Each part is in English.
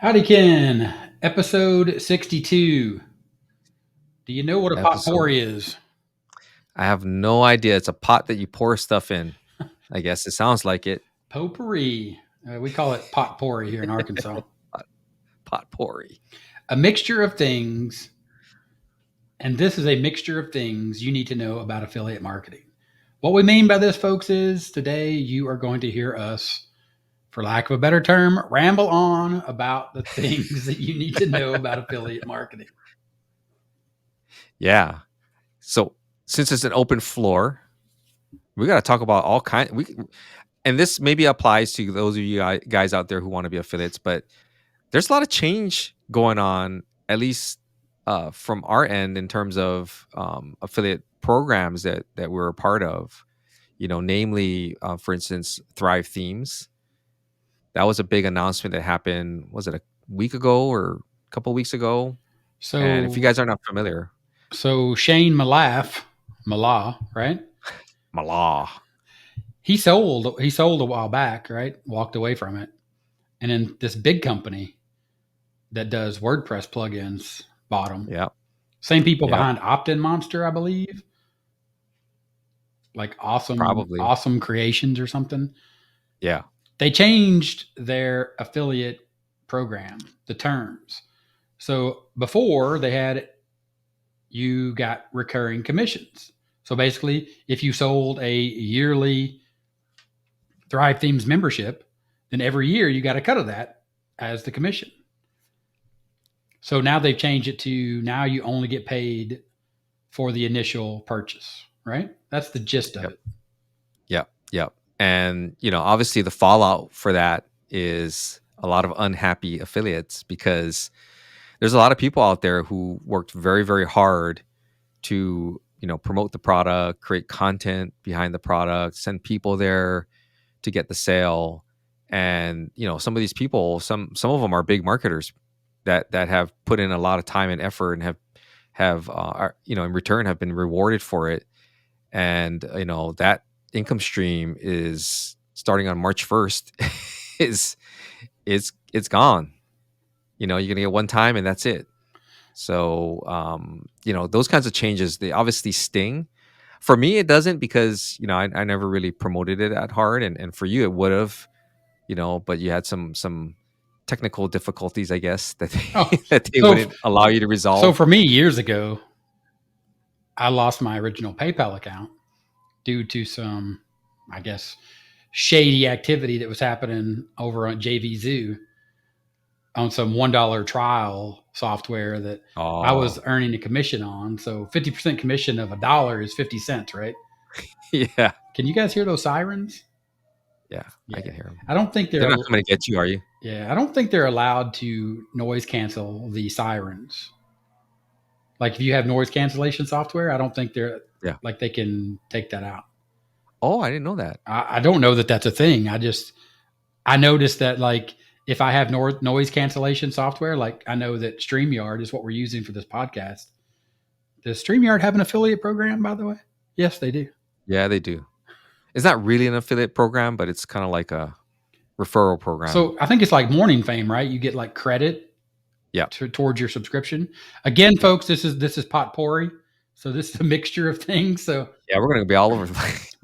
Howdy, Ken. Episode 62. Do you know what a Episode. potpourri is? I have no idea. It's a pot that you pour stuff in. I guess it sounds like it. Potpourri. We call it potpourri here in Arkansas. Pot, potpourri. A mixture of things, and this is a mixture of things you need to know about affiliate marketing. What we mean by this, folks, is today you are going to hear us, for lack of a better term, ramble on about the things that you need to know about affiliate marketing. Yeah. So since it's an open floor, we got to talk about all kinds. And this maybe applies to those of you guys out there who want to be affiliates, but there's a lot of change going on, at least from our end, in terms of affiliate programs that we're a part of. Namely, for instance, Thrive Themes. That was a big announcement that happened. Was it a week ago or a couple weeks ago? And if you So, guys are not familiar, so Shane Malah, right? Malah. He sold a while back, right? Walked away from it. And then this big company that does WordPress plugins bought them. Yeah, Same people yeah, behind Opt-in Monster, I believe. Like probably. awesome creations or something. Yeah, They changed their affiliate program, the terms. So before they had you got recurring commissions. So basically, if you sold a yearly Thrive Themes membership, then every year you got a cut of that as the commission. So now they've changed it to now you only get paid for the initial purchase, right? That's the gist of yep, it. yep, yep. And obviously, the fallout for that is a lot of unhappy affiliates because there's a lot of people out there who worked very, very hard to promote the product, create content behind the product, send people there to get the sale. And some of these people, some of them are big marketers that have put in a lot of time and effort and in return have been rewarded for it. And that income stream is starting on March 1st is it's gone. You're gonna get one time and that's it. So those kinds of changes, they obviously sting. For me, it doesn't because I never really promoted it that hard, and for you, it would have. But you had some technical difficulties, I guess, that Oh, that they so wouldn't allow you to so resolve. for me years ago, I lost my original PayPal account due to some, I guess, shady activity that was happening over on JV Zoo on some $1 trial software that I was Oh, earning a commission on. So 50% commission of $1 is 50 cents, right? yeah, Can you guys hear those sirens? yeah, I Yeah. can hear them. I don't think They're they're not coming to get you, are you? Yeah, I don't think they're allowed to noise cancel the sirens. Like if you have noise cancellation software, I don't think they're Yeah. like they can take that out. Oh, I didn't know that. I don't know that that's a thing. I noticed that like if I have noise cancellation software, like I know that StreamYard is what we're using for this podcast. Does StreamYard have an affiliate program, by the way? Yes, they do. Yeah, they do. It's not really an affiliate program, but it's kind of like a referral program. So I think it's like Morning Fame, right? You get like credit Yeah, towards your subscription. Again, yeah, folks, this is potpourri, so this is a mixture of things. So, yeah. We're gonna be all over the place.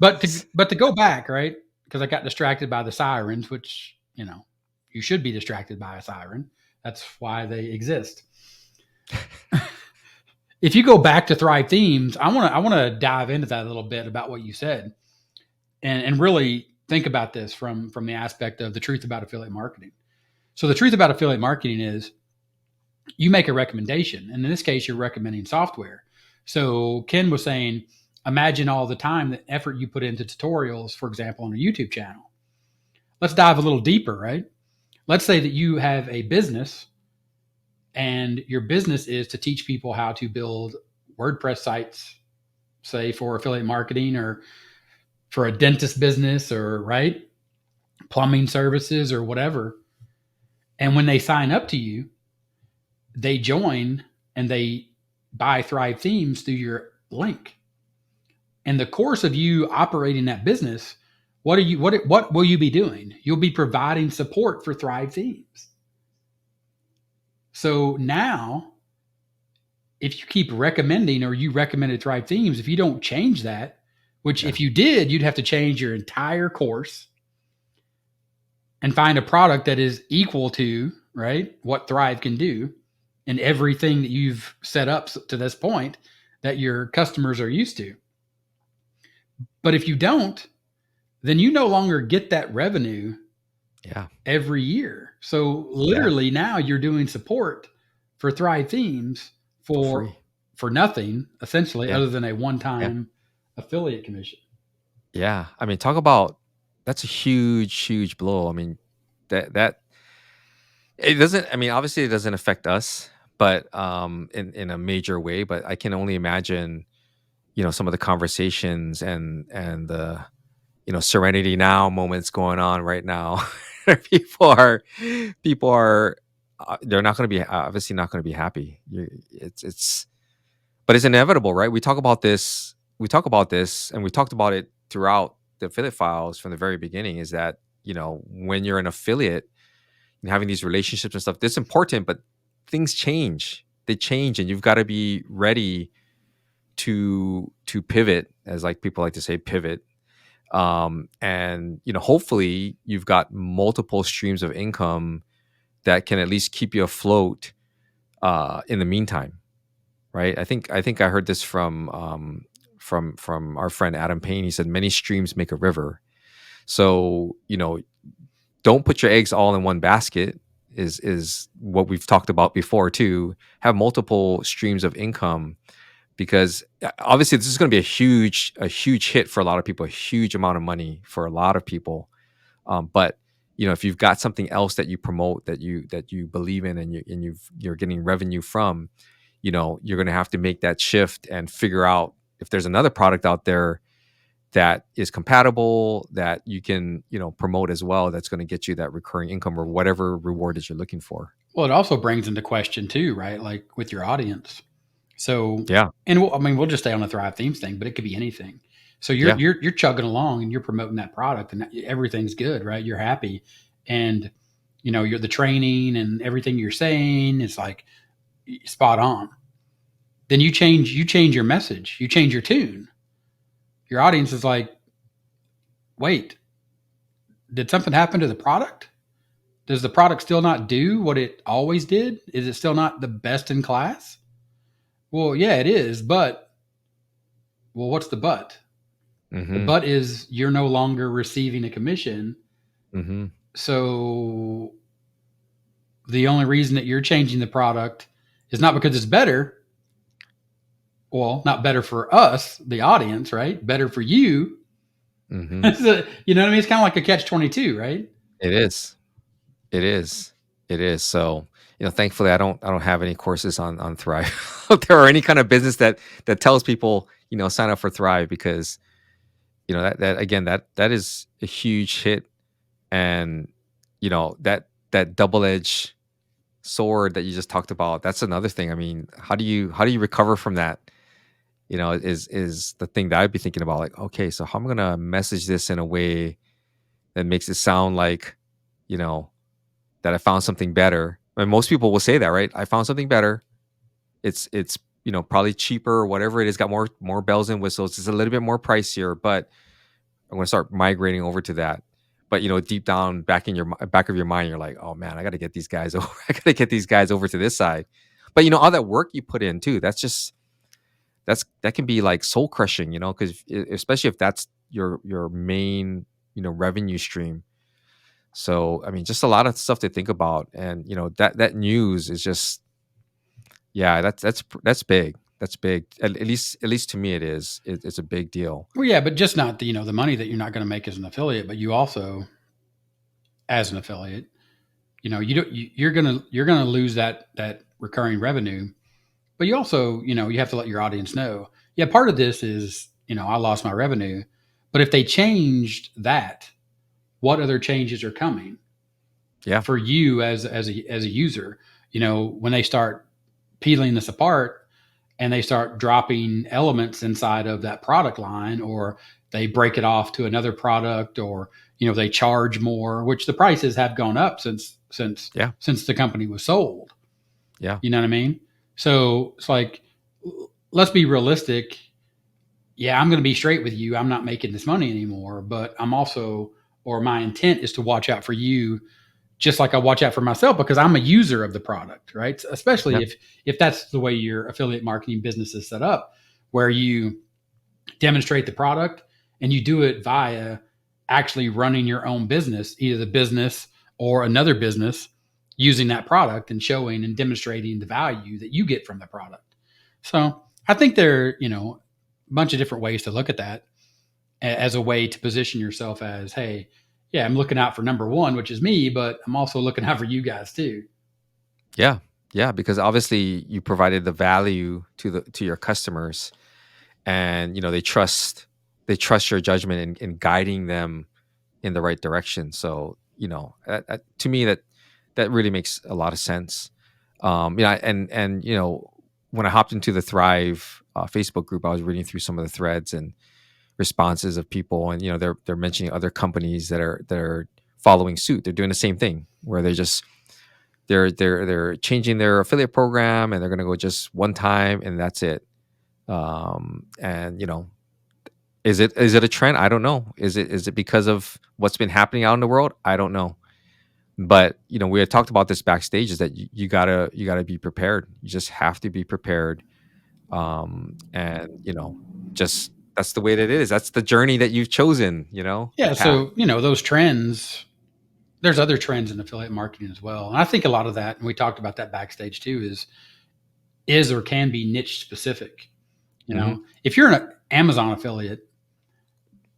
but to go back, right? Because I got distracted by the sirens, which you should be distracted by a siren. That's why they exist. If you go back to Thrive Themes, I want to dive into that a little bit about what you said, and really think about this from the aspect of the truth about affiliate marketing. So the truth about affiliate marketing is you make a recommendation, and in this case, you're recommending software. So Ken was saying, imagine all the time, the effort you put into tutorials, for example, on a YouTube channel. Let's dive a little deeper, right? Let's say that you have a business and your business is to teach people how to build WordPress sites, say for affiliate marketing or for a dentist business or right plumbing services or whatever. And when they sign up to you, they join and they buy Thrive Themes through your link. In the course of you operating that business, what will you be doing? You'll be providing support for Thrive Themes. So now, if you keep recommending, or you recommended Thrive Themes, if you don't change that, which Yeah. if you did, you'd have to change your entire course and find a product that is equal to, right, what Thrive can do and everything that you've set up to this point that your customers are used to. But if you don't, then you no longer get that revenue Yeah. every year. So Yeah. literally now you're doing support for Thrive Themes For for free. for nothing essentially, Yeah. other than a Yeah. one-time affiliate commission. Yeah. I mean, talk about that's a huge, huge blow. I mean, that it doesn't. I mean, obviously, it doesn't affect us, but in a major way. But I can only imagine, some of the conversations and the Serenity Now moments going on right now. people are people are they're not going to be obviously not going to be happy. It's but it's inevitable, right? We talk about this and we talked about it throughout the affiliate files from the very beginning, is that when you're an affiliate and having these relationships and stuff, that's important, but things change. They change, and you've got to be ready to pivot, as like people like to say, pivot. And hopefully you've got multiple streams of income that can at least keep you afloat in the meantime, right? I think I heard this from our friend Adam Payne. He said many streams make a river. So don't put your eggs all in one basket, is what we've talked about before too. Have multiple streams of income, because obviously this is going to be a huge hit for a lot of people, a huge amount of money for a lot of people. But if you've got something else that you promote, that you believe in, and you're getting revenue from, you're going to have to make that shift and figure out if there's another product out there that is compatible, that you can promote as well, that's going to get you that recurring income or whatever reward that you're looking for. Well, it also brings into question too, right? Like with your audience. So, Yeah. and I mean, we'll just stay on the Thrive Themes thing, but it could be anything. So Yeah. you're chugging along and you're promoting that product, and everything's good, right? You're happy, and you're the training and everything you're saying is like spot on. Then you change your message, you change your tune. Your audience is like, wait, did something happen to the product? Does the product still not do what it always did? Is it still not the best in class? Well, yeah, it is, but well, what's the but? The Mm-hmm. but is you're no longer receiving a commission. Mm-hmm. So the only reason that you're changing the product is not because it's better. Well, not better for us, the audience, right? Better for you. Mm-hmm. So, you know what I mean? It's kind of like a catch 22, right? It is. It is. It is. So, thankfully I don't have any courses on Thrive out there, or any kind of business that tells people, sign up for Thrive, because that again, that is a huge hit. And that double-edged sword that you just talked about, that's another thing. I mean, how do you recover from that? Is the thing that I'd be thinking about, like, okay, so how am I gonna message this in a way that makes it sound like, you know, that I found something better. And most people will say that, right? I found something better. It's probably cheaper or whatever it is, got more bells and whistles. It's a little bit more pricier, but I'm going to start migrating over to that. But deep down, back of your mind, you're like, oh man, I got to get these guys over. I got to get these guys over to this side. But all that work you put in too, that can be like soul crushing, because especially if that's your main revenue stream. So, I mean, just a lot of stuff to think about, and that news is just, yeah, that's big. That's big. At least to me, it is. It's a big deal. Well, yeah, but just not the money that you're not going to make as an affiliate, but you also, as an affiliate, you don't, you're gonna lose that recurring revenue. But you also, you have to let your audience know. Yeah, part of this is, I lost my revenue, but if they changed that, what other changes are coming Yeah. for you as a user? When they start peeling this apart and they start dropping elements inside of that product line, or they break it off to another product, or they charge more, which the prices have gone up since Yeah. since the company was sold. Yeah. You know what I mean? So it's like, let's be realistic. Yeah, I'm going to be straight with you. I'm not making this money anymore, but I'm also, or my intent is to watch out for you just like I watch out for myself because I'm a user of the product, right? Yeah. Especially if that's the way your affiliate marketing business is set up, where you demonstrate the product and you do it via actually running your own business, either the business or another business using that product and showing and demonstrating the value that you get from the product. So I think there are, a bunch of different ways to look at that as a way to position yourself as, hey, yeah, I'm looking out for number one, which is me, but I'm also looking out for you guys too. Yeah. Yeah. Because obviously you provided the value to your customers, and they trust your judgment in guiding them in the right direction. So to me, that really makes a lot of sense. And when I hopped into the Thrive Facebook group, I was reading through some of the threads and responses of people, and they're mentioning other companies that are following suit. They're doing the same thing where they're changing their affiliate program, and they're going to go just one time and that's it. And is it a trend? I don't know. Is it because of what's been happening out in the world? I don't know. But we had talked about this backstage, is that you gotta be prepared. You just have to be prepared. And just that's the way that it is. That's the journey that you've chosen. The Yeah. path. So, those trends, there's other trends in affiliate marketing as well. And I think a lot of that, and we talked about that backstage too, is or can be niche specific. Hmm. If you're an Amazon affiliate,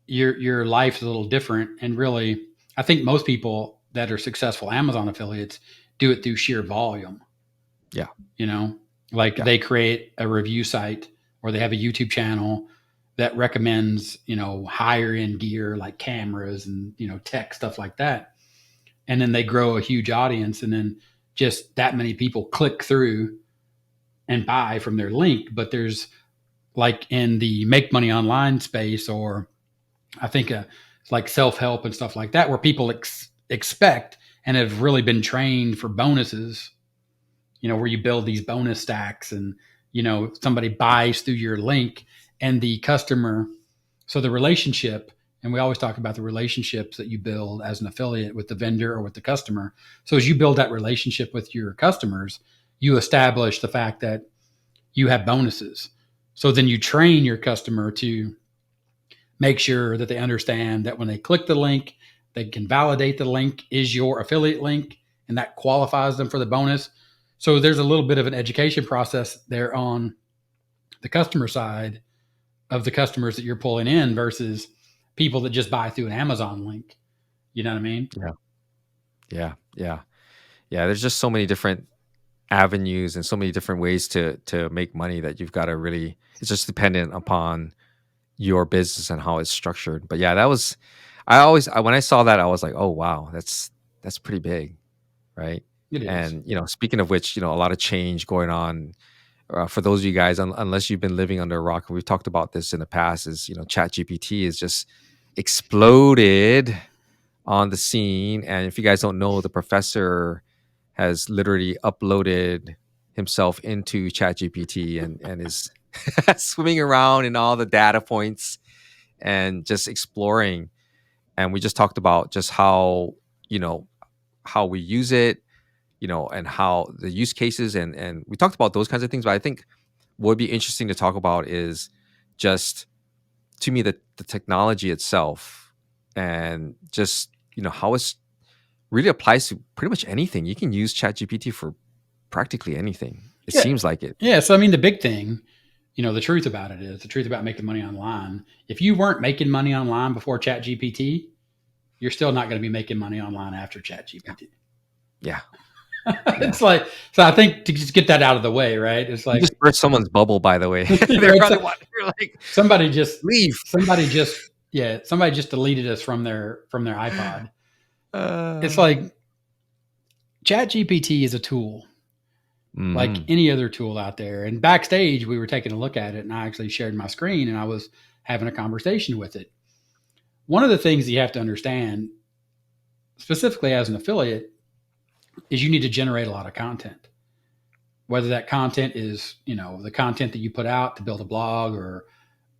your life's a little different. And really, I think most people that are successful Amazon affiliates do it through sheer volume. Yeah. You know, like Yeah. they create a review site or they have a YouTube channel that recommends, higher end gear like cameras and, tech stuff like that. And then they grow a huge audience and then just that many people click through and buy from their link. But there's like in the make money online space, or I think it's like self help and stuff like that, where people expect and have really been trained for bonuses, where you build these bonus stacks and, somebody buys through your link and the customer. So the relationship, and we always talk about the relationships that you build as an affiliate with the vendor or with the customer. So as you build that relationship with your customers, you establish the fact that you have bonuses. So then you train your customer to make sure that they understand that when they click the link, they can validate the link is your affiliate link and that qualifies them for the bonus. So there's a little bit of an education process there on the customer side of the customers that you're pulling in versus people that just buy through an Amazon link. You know what I mean? Yeah. Yeah. Yeah. Yeah. There's just so many different avenues and so many different ways to make money that you've got to really. It's just dependent upon your business and how it's structured. But yeah, that was. When I saw that, I was like, oh wow, that's pretty big, right? It is. And speaking of which, a lot of change going on. For those of you guys, unless you've been living under a rock, and we've talked about this in the past, is Chat GPT is just exploded on the scene. And if you guys don't know, the professor has literally uploaded himself into ChatGPT and is swimming around in all the data points and just exploring. And we just talked about just you know how we use it, and how the use cases, and we talked about those kinds of things. But I think what would be interesting to talk about is just, to me, the technology itself, and just how it's really applies to pretty much anything. You can use ChatGPT for practically anything. It Yeah. seems like it. Yeah. So, I mean, the big thing, the truth about it is the truth about making money online. If you weren't making money online before Chat GPT, you're still not going to be making money online after Chat Yeah. GPT. Yeah. Yeah. It's like, so I think to just get that out of the way, right? It's You just like, burst someone's bubble, by the way. They're it's probably like watching. You're like, somebody just, leave. somebody just, yeah, somebody just deleted us from their iPod. It's Uh, like Chat GPT is a tool like mhm. any other tool out there. And backstage, we were taking a look at it, and I actually shared my screen and I was having a conversation with it. One of the things that you have to understand, specifically as an affiliate, is you need to generate a lot of content. whether that content is, the content that you put out to build a blog or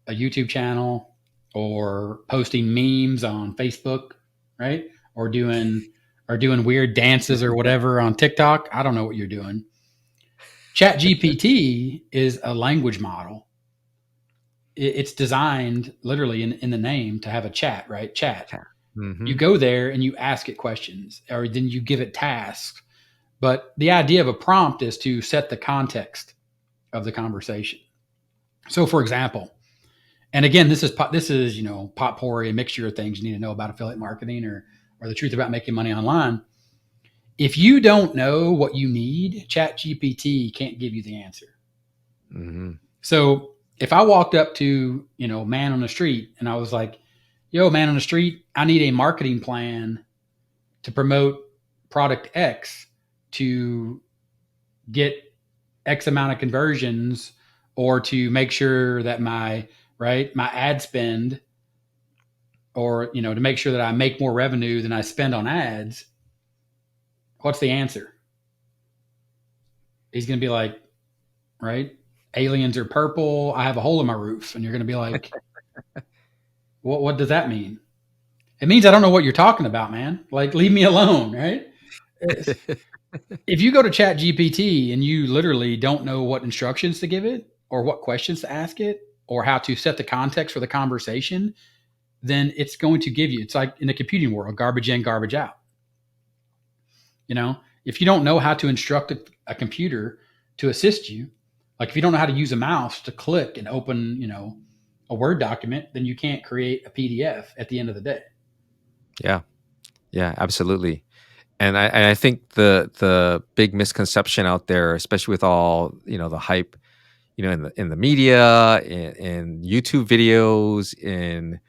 a YouTube channel, or posting memes on Facebook, right? Or doing weird dances or whatever on TikTok. I don't know what you're doing. Chat GPT is a language model. It's designed literally in the name to have a chat, right? Chat. Yeah. You Mm-hmm. go there and you ask it questions, or then you give it tasks. But the idea of a prompt is to set the context of the conversation. So, for example, and again, this is potpourri, a mixture of things you need to know about affiliate marketing, or the truth about making money online. If you don't know what you need, Chat GPT can't give you the answer. Mm-hmm. So if I walked up to man on the street and I was like, "Yo, man on the street, I need a marketing plan to promote product X to get X amount of conversions, or to make sure that my ad spend, or to make sure that I make more revenue than I spend on ads," what's the answer? He's going to be like, right, aliens are purple, I have a hole in my roof, and you're going to be like, what does that mean? It means I don't know what you're talking about, man. Like, leave me alone, right? If you go to Chat GPT and you literally don't know what instructions to give it, or what questions to ask it, or how to set the context for the conversation, then it's going to give you, it's like in the computing world, garbage in, garbage out. If you don't know how to instruct a computer to assist you, like if you don't know how to use a mouse to click and open, a Word document, then you can't create a PDF at the end of the day. Yeah. Yeah, absolutely. And I think the big misconception out there, especially with all the hype, in the media, in YouTube videos, in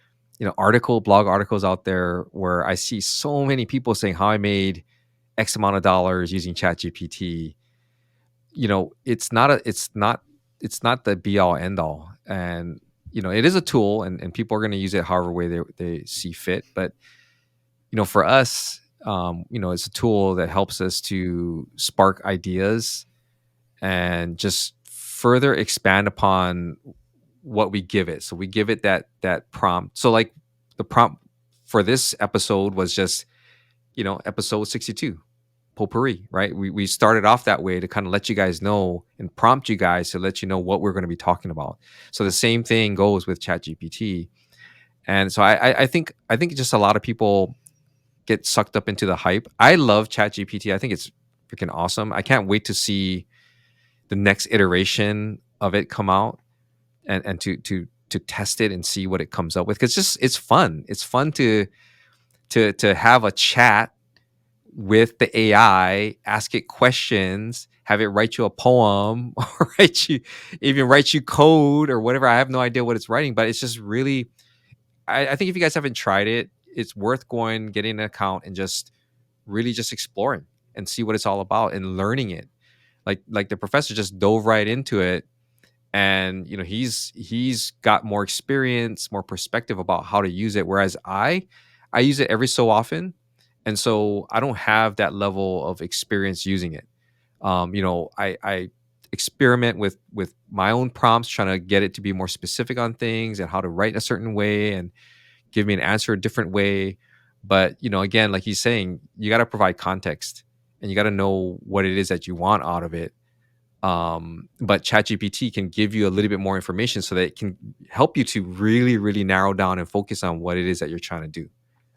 blog articles out there, where I see so many people saying how I made X amount of dollars using ChatGPT. It's not the be all end all, and it is a tool, and people are going to use it however way they see fit. But for us, it's a tool that helps us to spark ideas and just further expand upon what we give it. So we give it that prompt. So like the prompt for this episode was just, episode 62, Potpourri, right? We started off that way to kind of let you guys know and prompt you guys to let you know what we're going to be talking about. So the same thing goes with ChatGPT. And so I think just a lot of people get sucked up into the hype. I love ChatGPT. I think it's freaking awesome. I can't wait to see the next iteration of it come out, and to test it and see what it comes up with, because it's fun. It's fun to have a chat with the AI, ask it questions, have it write you a poem, or write you code or whatever. I have no idea what it's writing, but it's just really, I think if you guys haven't tried it, it's worth getting an account and just really just exploring and see what it's all about and learning it. Like the professor just dove right into it, and he's got more experience, more perspective about how to use it, whereas I use it every so often, and so I don't have that level of experience using it. I experiment with my own prompts, trying to get it to be more specific on things and how to write in a certain way and give me an answer a different way. But again, like he's saying, you got to provide context and you got to know what it is that you want out of it. But ChatGPT can give you a little bit more information so that it can help you to really, really narrow down and focus on what it is that you're trying to do.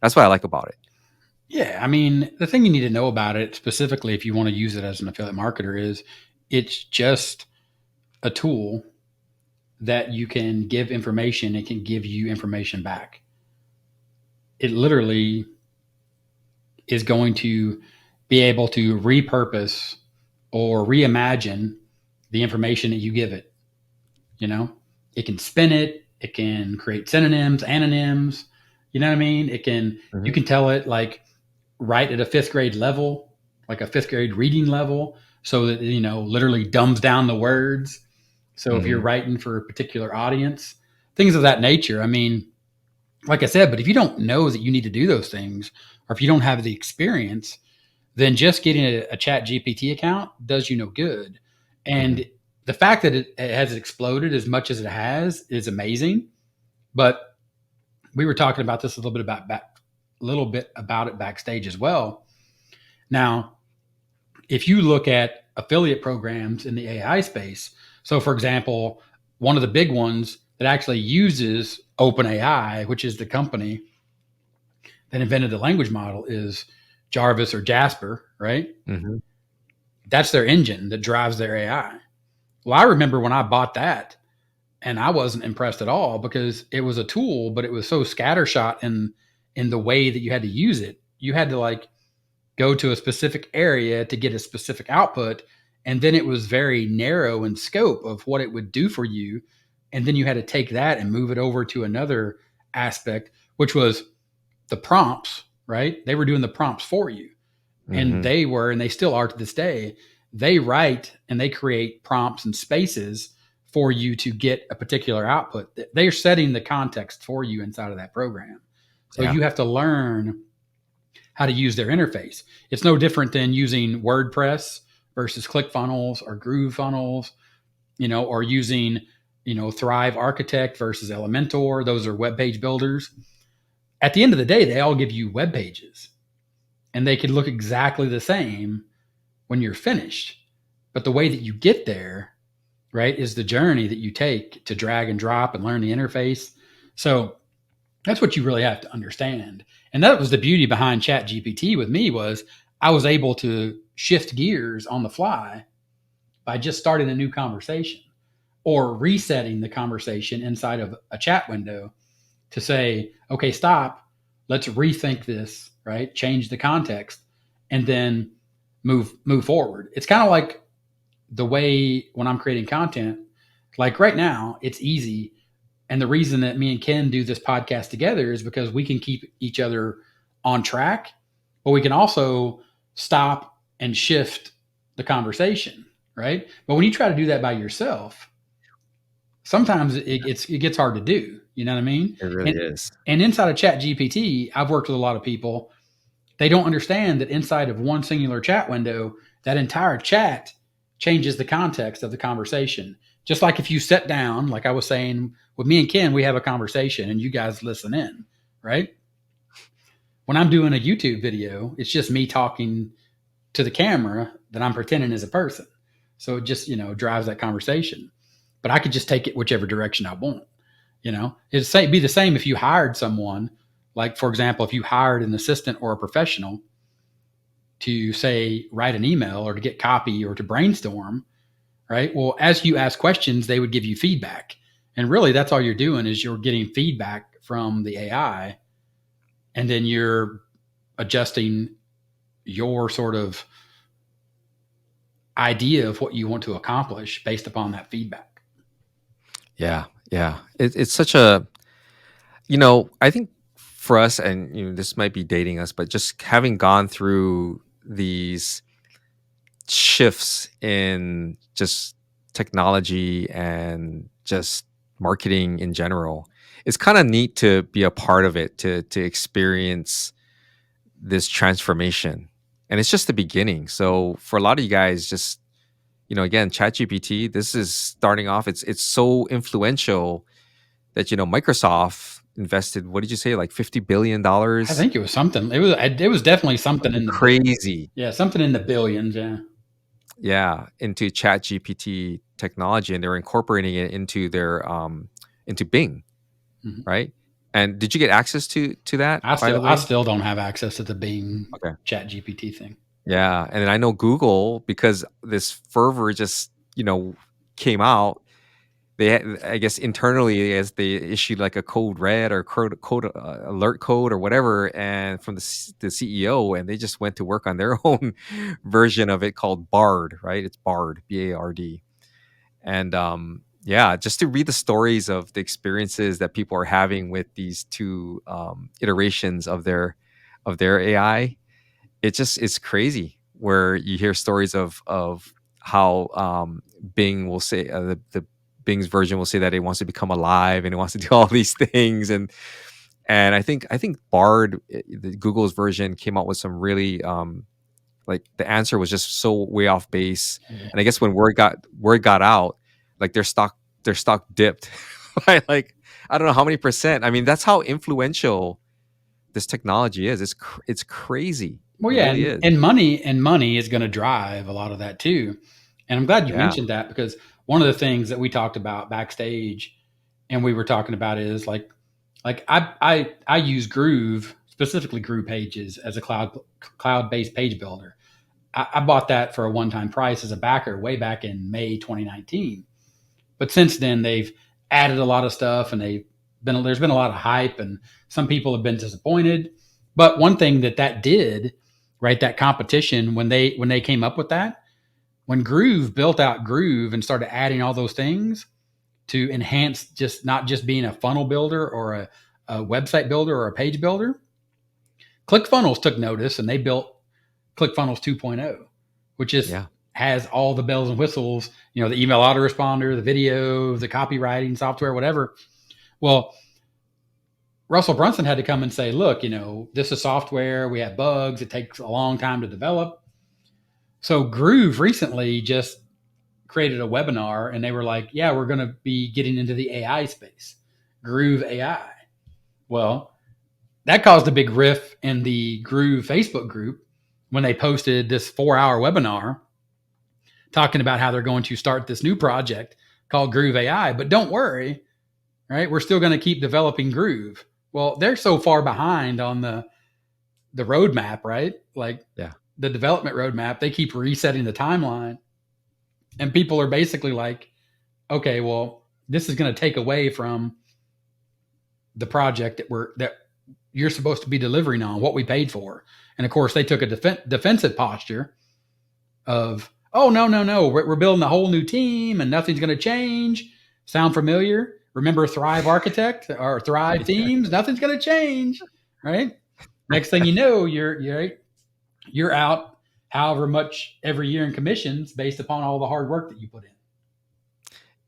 That's what I like about it. Yeah, I mean, the thing you need to know about it specifically, if you want to use it as an affiliate marketer, is it's just a tool that you can give information. It can give you information back. It literally is going to be able to repurpose or reimagine the information that you give it. It can spin it. It can create synonyms, antonyms. You know what I mean? You Mhm. can tell it, like, write at a fifth grade level, like a fifth grade reading level, so that literally dumbs down the words. So if you're Mhm. writing for a particular audience, things of that nature. I mean, like I said, but if you don't know that you need to do those things, or if you don't have the experience, then just getting a Chat GPT account does you no good. And Mhm. the fact that it has exploded as much as it has is amazing. But we were talking about this a little bit about it backstage as well. Now, if you look at affiliate programs in the AI space, so for example, one of the big ones that actually uses OpenAI, which is the company that invented the language model, is Jarvis or Jasper, right? Mhm. That's their engine that drives their AI. Well, I remember when I bought that, and I wasn't impressed at all because it was a tool, but it was so scattershot in the way that you had to use it. You had to like go to a specific area to get a specific output, and then it was very narrow in scope of what it would do for you, and then you had to take that and move it over to another aspect, which was the prompts. Right? They were doing the prompts for you, and Mhm. they still are to this day. They write and they create prompts and spaces for you to get a particular output. They are setting the context for you inside of that program. So Yeah. you have to learn how to use their interface. It's no different than using WordPress versus ClickFunnels or GrooveFunnels, or using, Thrive Architect versus Elementor. Those are web page builders. At the end of the day, they all give you web pages, and they can look exactly the same when you're finished. But the way that you get there, right, is the journey that you take to drag and drop and learn the interface. So that's what you really have to understand. And that was the beauty behind Chat GPT with me, was I was able to shift gears on the fly by just starting a new conversation or resetting the conversation inside of a chat window to say, okay, stop, let's rethink this, right? Change the context and then move forward. It's kind of like the way when I'm creating content, like right now, it's easy. And the reason that me and Ken do this podcast together is because we can keep each other on track, but we can also stop and shift the conversation, right? But when you try to do that by yourself, sometimes it gets hard to do. You know what I mean? It really And is. and inside of Chat GPT, I've worked with a lot of people. They don't understand that inside of one singular chat window, that entire chat changes the context of the conversation. Just like if you sit down, like I was saying, with me and Ken, we have a conversation and you guys listen in, right? When I'm doing a YouTube video, it's just me talking to the camera that I'm pretending is a person. So it just, drives that conversation. But I could just take it whichever direction I want. It'd be the same if you hired someone, like for example, if you hired an assistant or a professional to say write an email or to get copy or to brainstorm, right? Well, as you ask questions, they would give you feedback. And really that's all you're doing is you're getting feedback from the AI, and then you're adjusting your sort of idea of what you want to accomplish based upon that feedback. Yeah. Yeah. It's such a, I think for us, and this might be dating us, but just having gone through these shifts in just technology and just marketing in general, it's kind of neat to be a part of it, to experience this transformation. And it's just the beginning. So for a lot of you guys, just again, ChatGPT, this is starting off. It's so influential that Microsoft invested. What did you say, like I $50 billion? think it was something. It was definitely something Something in the crazy, yeah, something in the billions. Yeah. yeah, into ChatGPT technology, and they're incorporating it into their into Bing, Mhm. right? And did you get access to that, I by still the I way? still don't have access to the Bing Okay. Chat GPT thing. Yeah, and then I know Google, because this fervor just came out. I guess internally, as they issued like a code red or code alert code or whatever, and from the CEO, and they just went to work on their own version of it called Bard, right? It's Bard, Bard. And yeah, just to read the stories of the experiences that people are having with these two iterations of their AI, it's crazy, where you hear stories of how Bing will say, the Bing's version will say that it wants to become alive and it wants to do all these things. And I think Bard, the Google's version, came out with some really Like the answer was just so way off base. Yeah. And I guess when word got out, like their stock dipped by like I don't know how many percent. I mean, that's how influential this technology is. It's crazy. Well, It yeah, really is. and money is going to drive a lot of that too. And I'm glad you Yeah. mentioned that, because one of the things that we talked about backstage, and we were talking about, is like I use Groove, specifically Groove Pages, as a cloud based page builder. I bought that for a one time price as a backer way back in May 2019. But since then, they've added a lot of stuff, and there's been a lot of hype, and some people have been disappointed. But one thing that did, right, that competition, when they came up with that, when Groove built out Groove and started adding all those things to enhance, just not just being a funnel builder or a website builder or a page builder, ClickFunnels took notice, and they built ClickFunnels 2.0, which just Yeah. has all the bells and whistles, the email autoresponder, the video, the copywriting software, whatever. Well, Russell Brunson had to come and say, look, this is software. We have bugs. It takes a long time to develop. So Groove recently just created a webinar, and they were like, yeah, we're going to be getting into the AI space, Groove AI. Well, that caused a big riff in the Groove Facebook group when they posted this 4-hour webinar talking about how they're going to start this new project called Groove AI. But don't worry, right? We're still going to keep developing Groove. Well, they're so far behind on the roadmap, right? Like Yeah. the development roadmap, they keep resetting the timeline, and people are basically like, okay, well, this is going to take away from the project that you're supposed to be delivering on, what we paid for. And of course, they took a defensive posture of, oh, no, no, no, we're building a whole new team and nothing's going to change. Sound familiar? Remember Thrive Architect or Thrive Themes? Nothing's going to change, right? Next thing you know, you're out however much every year in commissions based upon all the hard work that you put in.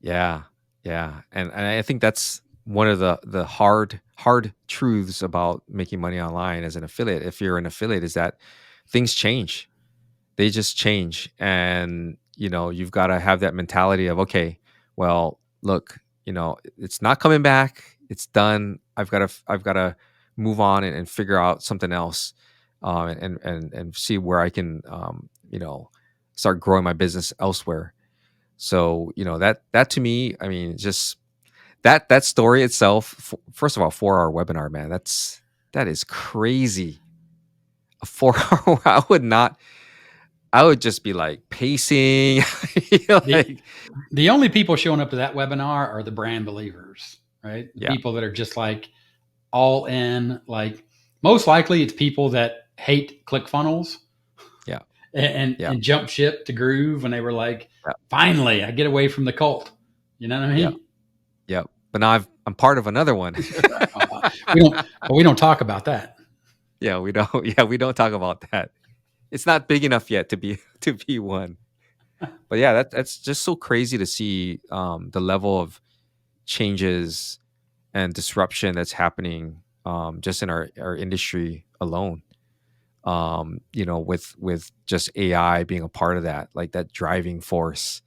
Yeah. Yeah. And I think that's one of the hard truths about making money online as an affiliate. If you're an affiliate, is that things change. They just change. And, you've got to have that mentality of, okay, well, look, it's not coming back. It's done. I've got to move on and figure out something else, and see where I can, start growing my business elsewhere. So, that to me, I mean, just that story itself, first of all, 4-hour webinar, man, that is crazy. A 4-hour, I would just be like pacing. The, like, the only people showing up to that webinar are the brand believers, right? The yeah, people that are just like all in, like most likely it's people that hate ClickFunnels yeah, yeah, and jump ship to Groove, and they were like, yeah, finally, I get away from the cult. You know what I yeah, mean? yeah. But now I'm part of another one. We don't talk about that. Yeah, we don't. Yeah, we don't talk about that. It's not big enough yet to be to be one. But yeah, that's just so crazy to see, the level of changes and disruption that's happening, just in our industry alone. With just AI being a part of that, like that driving force.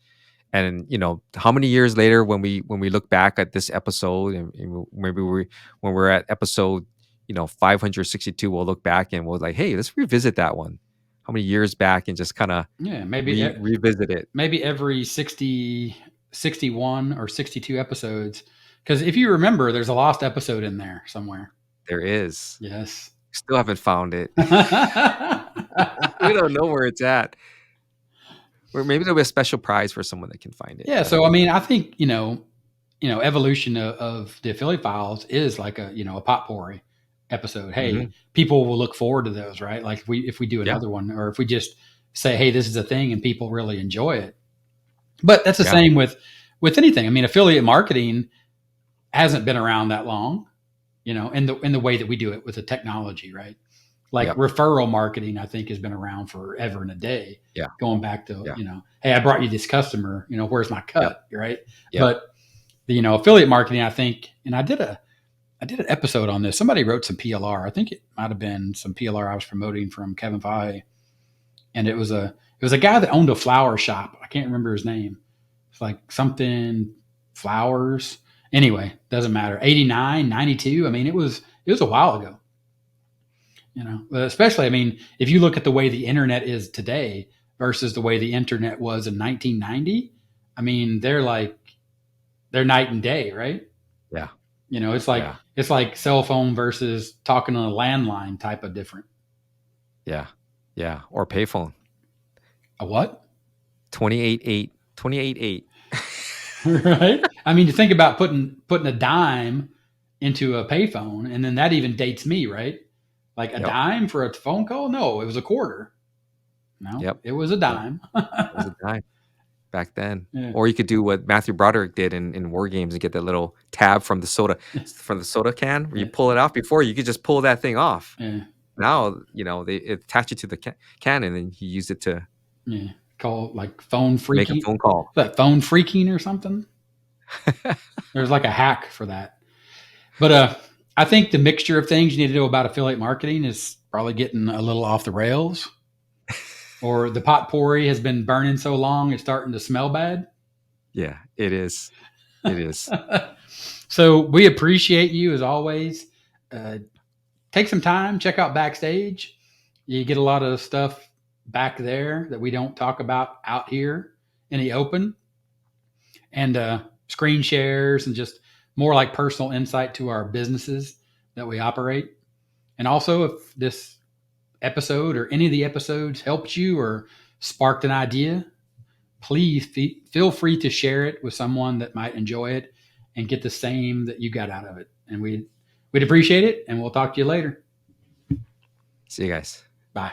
And how many years later, when we look back at this episode, and maybe when we're at episode 562, we'll look back and we'll like, hey, let's revisit that one. How many years back, and just kind of Yeah, revisit it. maybe every 60, 61, or 62 episodes. Because if you remember, there's a lost episode in there somewhere. There is. Yes. Still haven't found it. Yeah. We don't know where it's at. Or maybe there'll be a special prize for someone that can find it. I So don't I know. mean, I think evolution of the affiliate files is like a potpourri episode. Hey, Hmm. people will look forward to those, right? Like if we do Yeah, another one, or if we just say, hey, this is a thing, and people really enjoy it. But that's the yeah, same with anything. I mean, affiliate marketing hasn't been around that long, in the way that we do it with the technology, right? Like yep, referral marketing, I think has been around forever and a day, yeah, going back to, yeah, hey, I brought you this customer, where's my yep, cut, right? yep. But the, affiliate marketing, I think, and I did an episode on this. Somebody wrote some PLR. I think it might have been some PLR I was promoting from Kevin Feige. and it was a guy that owned a flower shop. I can't remember his name. It's like something flowers. Anyway, doesn't matter. 89, 92. I mean, it was a while ago. Especially, I mean, if you look at the way the internet is today versus the way the internet was in 1990, I mean, they're night and day, right? Yeah. It's like Yeah. it's like cell phone versus talking on a landline type of different. Yeah. Yeah. Or payphone. A what? 28.8. 28.8. Right? I mean, to think about putting a dime into a payphone, and then that even dates me, right? Like a Yep. dime for a phone call? No, it was a quarter. No, Yep. it was a Yep. dime. It was a dime back then. Yeah. Or you could do what Matthew Broderick did in War Games and get that little tab from the soda can where you Yeah. pull it off. Before you could just pull that thing off. Yeah. Now, they attach it to the can and then you use it to Yeah. Call like phone make a freaking. phone call. That phone freaking or something. There's like a hack for that. But I think the mixture of things you need to know about affiliate marketing is probably getting a little off the rails. Or the potpourri has been burning so long it's starting to smell bad. Yeah, it is. It is. So we appreciate you as always. Take some time, check out backstage. You get a lot of stuff back there that we don't talk about out here in the open, and screen shares and just more like personal insight to our businesses that we operate. And also, if this episode or any of the episodes helped you or sparked an idea, please feel free to share it with someone that might enjoy it and get the same that you got out of it. And we'd appreciate it. And we'll talk to you later. See you guys. Bye.